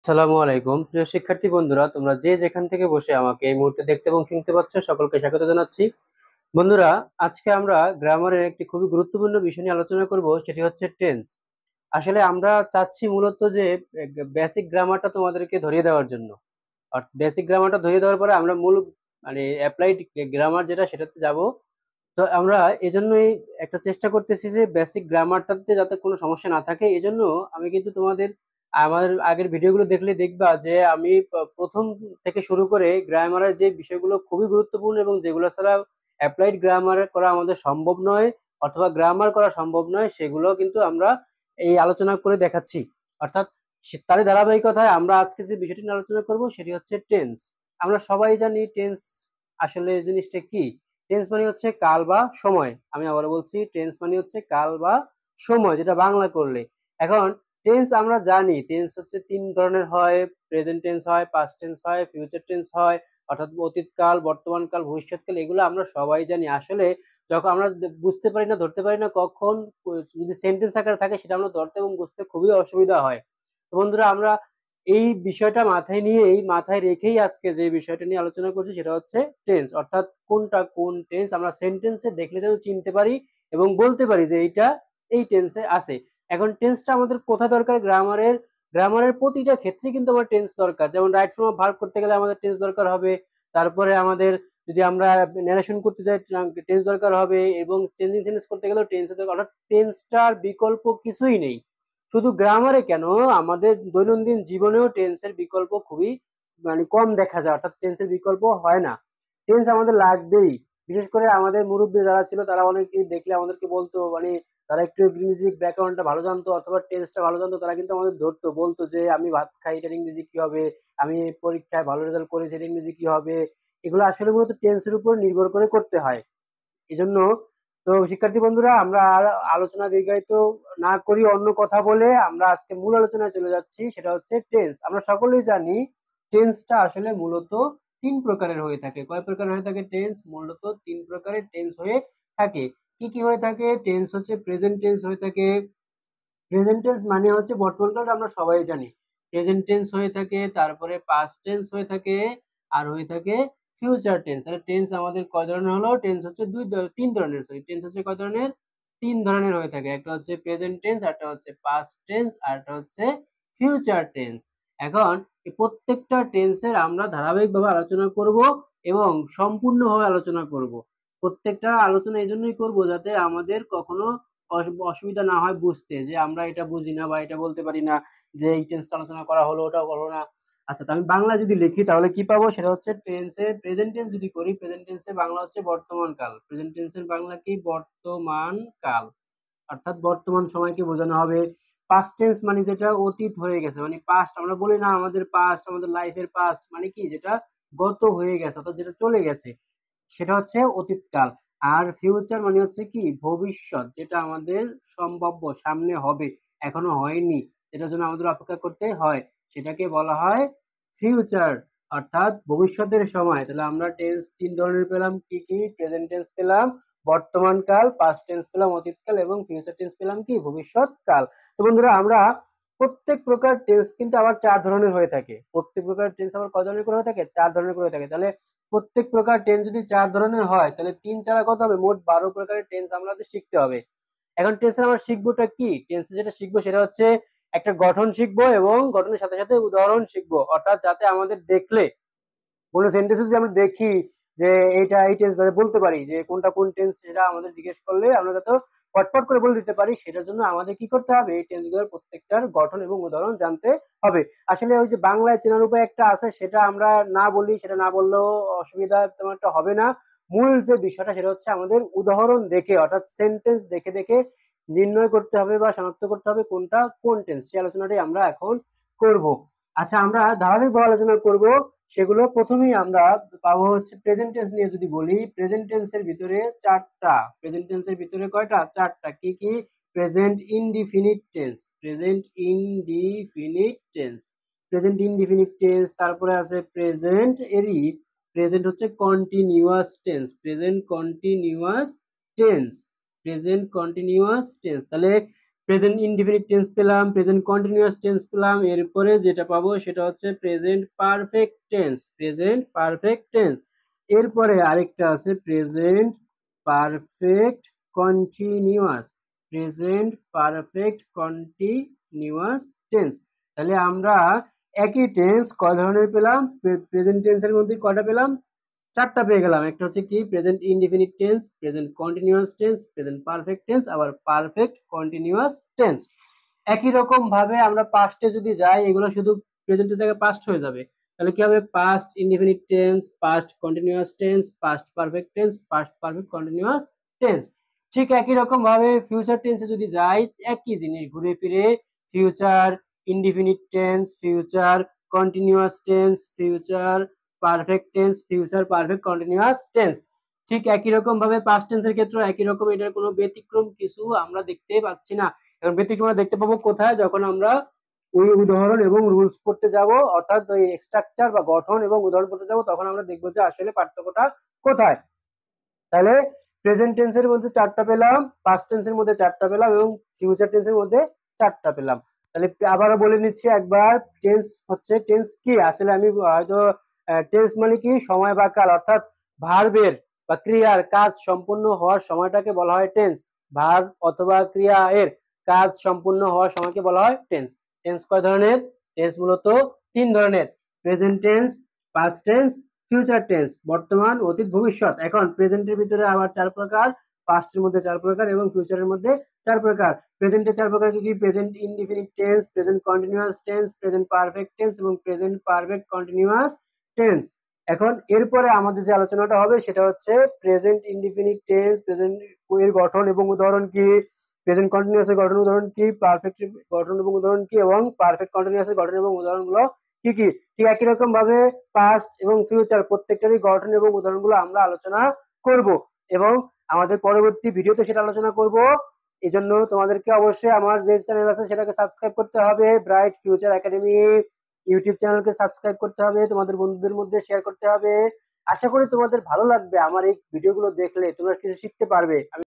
আসসালামু আলাইকুম প্রিয় শিক্ষার্থী বন্ধুরা, তোমরা যে যেখান থেকে বসে আমাকে এই মুহূর্তে দেখতে এবং শুনতে পাচ্ছ সকলকে স্বাগত জানাচ্ছি। বন্ধুরা, আজকে আমরা গ্রামারের একটি খুবই গুরুত্বপূর্ণ বিষয় নিয়ে আলোচনা করব, সেটি হচ্ছে টেন্স। আসলে আমরা চাচ্ছি মূলত যে বেসিক গ্রামারটা তোমাদেরকে ধরিয়ে দেওয়ার জন্য। আর বেসিক গ্রামারটা ধরিয়ে দেওয়ার পরে আমরা মূল মানে অ্যাপ্লাইড গ্রামার যেটা সেটাতে যাব। তো আমরা এজন্যই একটা চেষ্টা করতেছি যে বেসিক গ্রামারটাতে যাতে কোনো সমস্যা না থাকে। এজন্য আমি কিন্তু তোমাদের আমার আগের ভিডিওগুলো দেখলে দেখবা যে আমি প্রথম থেকে শুরু করে গ্রামারের যে বিষয়গুলো খুবই গুরুত্বপূর্ণ এবং যেগুলো ছাড়া অ্যাপ্লাইড গ্রামার করা আমাদের সম্ভব নয় অথবা গ্রামার করা সম্ভব নয়, সেগুলো কিন্তু আমরা এই আলোচনা করে দেখাচ্ছি। অর্থাৎ তারই ধারাবাহিকতায় আমরা আজকে যে বিষয়টি নিয়ে আলোচনা করব সেটি হচ্ছে টেন্স। আমরা সবাই জানি টেন্স আসলে জিনিসটা কি। টেন্স মানে হচ্ছে কাল বা সময়। আমি আবার বলছি, টেন্স মানে হচ্ছে কাল বা সময়, যেটা বাংলা করলে। এখন টেন্স আমরা জানি টেন্স হচ্ছে তিন ধরনের হয়। প্রেজেন্ট টেন্স হয়, পাস্ট টেন্স হয়, ফিউচার টেন্স হয়। অর্থাৎ অতীতকাল, বর্তমানকাল, ভবিষ্যৎকাল, এগুলো আমরা সবাই জানি। আসলে যখন আমরা বুঝতে পারি না, ধরতে পারি না কখন যদি সেন্টেন্স আকারে থাকে, সেটা আমরা ধরতে এবং বুঝতে খুবই অসুবিধা হয়। তো বন্ধুরা, আমরা এই বিষয়টা মাথায় নিয়েই, মাথায় রেখেই আজকে যে বিষয়টা নিয়ে আলোচনা করছি সেটা হচ্ছে টেন্স। অর্থাৎ কোনটা কোন টেন্স আমরা সেন্টেন্সে দেখলে যেন চিনতে পারি এবং বলতে পারি যে এইটা এই টেন্সে আছে। এখন টেন্সটা আমাদের কোথায় দরকার? গ্রামারের। গ্রামারের প্রতিটা ক্ষেত্রে কিন্তু আমার টেন্স দরকার। যেমন রাইট ফ্রম ভার্ব করতে গেলে আমাদের টেন্স দরকার হবে। তারপরে আমাদের যদি আমরা ন্যারেশন করতে যাই, টেন্স দরকার হবে। এবং চেঞ্জিং সেন্টেন্স করতে গেলেও টেন্সের দরকার। অর্থাৎ টেন্সটার বিকল্প কিছুই নেই। শুধু গ্রামারে কেন, আমাদের দৈনন্দিন জীবনেও টেন্সের বিকল্প খুবই কম দেখা যায়। অর্থাৎ টেন্সের বিকল্প হয় না। টেন্স আমাদের লাগবেই। বিশেষ করে আমাদের মুরব্বী যারা ছিল তারা অনেকেই দেখলে আমাদেরকে বলতো, তারা একটু ইংরেজি ব্যাকরণটা ভালো জানতো অথবা টেন্সটা ভালো জানতো, তারা কিন্তু আমাদের ধরতো, বলতো যে আমি ভাত খাই, এটার ইংরেজি কি হবে? আমি পরীক্ষায় ভালো রেজাল্ট করেছি, এটার ইংরেজি কি হবে? এগুলো আসলে মূলত টেন্সের উপর নির্ভর করে করতে হয়। এজন্য তো শিক্ষার্থী বন্ধুরা, আমরা আর আলোচনা দীর্ঘায়িত না করি, অন্য কথা বলে আমরা আজকে মূল আলোচনায় চলে যাচ্ছি। সেটা হচ্ছে টেন্স। আমরা সকলেই জানি টেন্সটা আসলে মূলত তিন প্রকারের হয়ে থাকে। কয় প্রকার হয়ে থাকে? টেন্স মূলত তিন প্রকারের টেন্স হয়ে থাকে। কি কি হয়ে থাকে? টেন্স হচ্ছে প্রেজেন্ট টেন্স হয়ে থাকে। প্রেজেন্ট টেন্স মানে হচ্ছে বর্তমানকাল, আমরা সবাই জানি। প্রেজেন্ট টেন্স হয়ে থাকে, তারপরে পাস্ট টেন্স হয়ে থাকে, আর হয়ে থাকে ফিউচার টেন্স। তাহলে টেন্স আমাদের কয় ধরনের হলো? টেন্স হচ্ছে তিন ধরনের। সরি, টেন্স হচ্ছে কয় ধরনের? তিন ধরনের হয়ে থাকে। একটা হচ্ছে প্রেজেন্ট টেন্স, একটা হচ্ছে পাস্ট টেন্স, আর একটা হচ্ছে ফিউচার টেন্স। এখন এই প্রত্যেকটা টেন্সের আমরা ধারাবাহিকভাবে আলোচনা করব এবং সম্পূর্ণভাবে আলোচনা করব। প্রত্যেকটা আলোচনা এই জন্যই করবো যাতে আমাদের কখনো অসুবিধা না হয় বুঝতে, যে আমরা এটা বুঝি না বা এটা বলতে পারি না যে এই টেন্সটা আলোচনা করা হলো, ওটাও হলো না। আচ্ছা, তো আমি বাংলা যদি লিখি তাহলে কি পাবো? সেটা হচ্ছে টেন্সের প্রেজেন্ট টেন্স যদি করি, প্রেজেন্ট টেন্সের বাংলা হচ্ছে বর্তমান কাল। প্রেজেন্ট টেন্সের বাংলা কি? বর্তমান কাল। অর্থাৎ বর্তমান সময়কে বোঝানো হবে। পাস্ট টেন্স মানে যেটা অতীত হয়ে গেছে, মানে পাস্ট। আমরা বলি না আমাদের পাস্ট, আমাদের লাইফের পাস্ট, মানে কি? যেটা গত হয়ে গেছে অর্থাৎ যেটা চলে গেছে, সেটা হচ্ছে অতীতকাল। আর ফিউচার মানে হচ্ছে কি? ভবিষ্যৎ, যেটা আমাদের সম্ভাব্য, সামনে হবে, এখনো হয়নি, যেটার জন্য আমাদের অপেক্ষা করতে হয়, সেটাকে বলা হয় ফিউচার, অর্থাৎ ভবিষ্যতের সময়। তাহলে আমরা টেন্স তিন ধরনের পেলাম। কি কি? প্রেজেন্ট টেন্স পেলাম বর্তমান কাল, পাস্ট টেন্স পেলাম অতীতকাল, এবং ফিউচার টেন্স পেলাম কি? ভবিষ্যৎকাল। তো বন্ধুরা, আমরা প্রত্যেক প্রকার টেন্স কিন্তু আবার চার ধরনের হয়ে থাকে। প্রত্যেক প্রকার টেন্স আবার কয় ধরনের করে হয়ে থাকে? চার ধরনের করে হয়ে থাকে। তাহলে প্রত্যেক প্রকার টেন্স যদি চার ধরনের হয়, তাহলে তিন চারা কত হবে? মোট 12 প্রকারের টেন্স আমাদের শিখতে হবে। এখন টেন্সের আমরা শিখবোটা কি? টেন্সে যেটা শিখবো সেটা হচ্ছে একটা গঠন শিখবো এবং গঠনের সাথে সাথে উদাহরণ শিখবো। অর্থাৎ যাতে আমাদের দেখলে কোনো সেন্টেন্স যদি আমরা দেখি যে এইটা এই টেন্স, বলতে পারি যে কোনটা কোন টেন্স, সেটা আমাদের জিজ্ঞেস করলে আমরা যাতে পটপট করে বলে দিতে পারি। সেটার জন্য আমাদের কি করতে হবে? এই টেন্সগুলোর প্রত্যেকটার গঠন এবং উদাহরণ জানতে হবে। আসলে ওই যে বাংলায় চেনার উপায় একটা আছে, সেটা আমরা না বলি, সেটা না বললেও অসুবিধা তেমন একটা হবে না। মূল যে বিষয়টা সেটা হচ্ছে আমাদের উদাহরণ দেখে, অর্থাৎ সেন্টেন্স দেখে দেখে নির্ণয় করতে হবে বা শনাক্ত করতে হবে কোনটা কোন টেন্স। সেই আলোচনাটাই আমরা এখন করব। আচ্ছা, আমরা ধারাবাহিকভাবে আলোচনা করব সেগুলো। প্রথমেই আমরা পাবো হচ্ছে প্রেজেন্ট টেন্স নিয়ে যদি বলি, প্রেজেন্ট টেন্সের ভিতরে চারটা। প্রেজেন্ট টেন্সের ভিতরে কয়টা? চারটা। কি কি? Present indefinite tense, present indefinite tense, present indefinite tense. তারপরে আছে প্রেজেন্ট এরই প্রেজেন্ট হচ্ছে continuous tense, present continuous tense, present continuous tense. তাহলে প্রেজেন্ট ইনডিফিনিট টেন্স পেলাম, প্রেজেন্ট কন্টিনিউয়াস টেন্স পেলাম, এরপরে যেটা পাবো সেটা হচ্ছে present perfect tense, present perfect tense. এরপরে আরেকটা আছে present perfect continuous, present perfect continuous tense. তাহলে আমরা একই টেন্স কয় ধরনের পেলাম? প্রেজেন্ট টেন্সের মধ্যে কয়টা পেলাম? চারটা পেয়ে গেলাম। একটা হচ্ছে কি present indefinite tense, present continuous tense, present perfect tense, আবার পারফেক্ট কন্টিনিউয়াস টেন্স। একই রকম ভাবে আমরা পাস্টে যদি যাই, এগুলো শুধু প্রেজেন্টের জায়গায় পাস্ট হয়ে যাবে। তাহলে কি হবে? Past indefinite tense, past continuous tense, past perfect tense, past perfect continuous tense. ঠিক একই রকম ভাবে ফিউচার টেন্সে যদি যাই, একই জিনিস ঘুরে ফিরে future indefinite tense, future continuous tense, future perfect tense, future perfect continuous tense. ঠিক একই রকম ভাবে পাস্ট টেন্সের ক্ষেত্রে একই রকম, এটার কোনো ব্যতিক্রম কিছু আমরা দেখতে পাচ্ছি না। এবং ব্যতিক্রম দেখতে পাবো কোথায়? যখন আমরা ওই উদাহরণ এবং রুলস পড়তে যাব, অর্থাৎ ওই স্ট্রাকচার বা গঠন এবং উদাহরণ পড়তে যাব, তখন আমরা দেখবো যে আসলে পার্থক্যটা কোথায়। তাহলে প্রেজেন্ট টেন্সের মধ্যে চারটা পেলাম, পাস্ট টেন্সের মধ্যে চারটা পেলাম এবং ফিউচার টেন্সের মধ্যে চারটা পেলাম। তাহলে আবারও বলে নিচ্ছি একবার, টেন্স হচ্ছে, টেন্স কি আসলে আমি হয়তো, টেন্স মানে কি সময় বা কাল, অর্থাৎ ভার্বের বা ক্রিয়ার কাজ সম্পূর্ণ হওয়ার সময়টাকে বলা হয় টেন্স। ভার্ব অথবা ক্রিয়া এর কাজ সম্পূর্ণ হওয়ার সময়কে বলা হয় টেন্স। টেন্স কয় ধরনের? টেন্স মূলত তিন ধরনের: present tense, past tense, future tense, বর্তমান, অতীত, ভবিষ্যৎ। এখন প্রেজেন্টের ভিতরে আবার চার প্রকার, পাস্টের মধ্যে চার প্রকার এবং ফিউচারের মধ্যে চার প্রকার। প্রেজেন্টে চার প্রকার কি কি? Present indefinite tense, present continuous tense, present perfect tense এবং প্রেজেন্ট পারফেক্ট কন্টিনিউয়াস টেন্স। এখন এরপরে আমাদের যে আলোচনাটা হবে সেটা হচ্ছে প্রেজেন্ট ইনডিফিনিট টেন্স, প্রেজেন্ট এর গঠন এবং উদাহরণ কি, প্রেজেন্ট কন্টিনিউয়াস এর গঠন উদাহরণ কি, পারফেক্ট গঠন এবং উদাহরণ কি, এবং পারফেক্ট কন্টিনিউয়াস এর গঠন এবং উদাহরণগুলো কি কি। ঠিক একই রকম ভাবে পাস্ট এবং ফিউচার প্রত্যেকটারই গঠন এবং উদাহরণগুলো আমরা আলোচনা করব এবং আমাদের পরবর্তী ভিডিওতে সেটা আলোচনা করব। এই জন্য তোমাদেরকে অবশ্যই আমার যে চ্যানেল আছে সেটাকে সাবস্ক্রাইব করতে হবে, ব্রাইট ফিউচার একাডেমি ইউটিউব চ্যানেলকে সাবস্ক্রাইব করতে হবে, তোমাদের বন্ধুদের মধ্যে শেয়ার করতে হবে। আশা করি তোমাদের ভালো লাগবে, আমার এই ভিডিওগুলো দেখলে তোমরা কিছু শিখতে পারবে।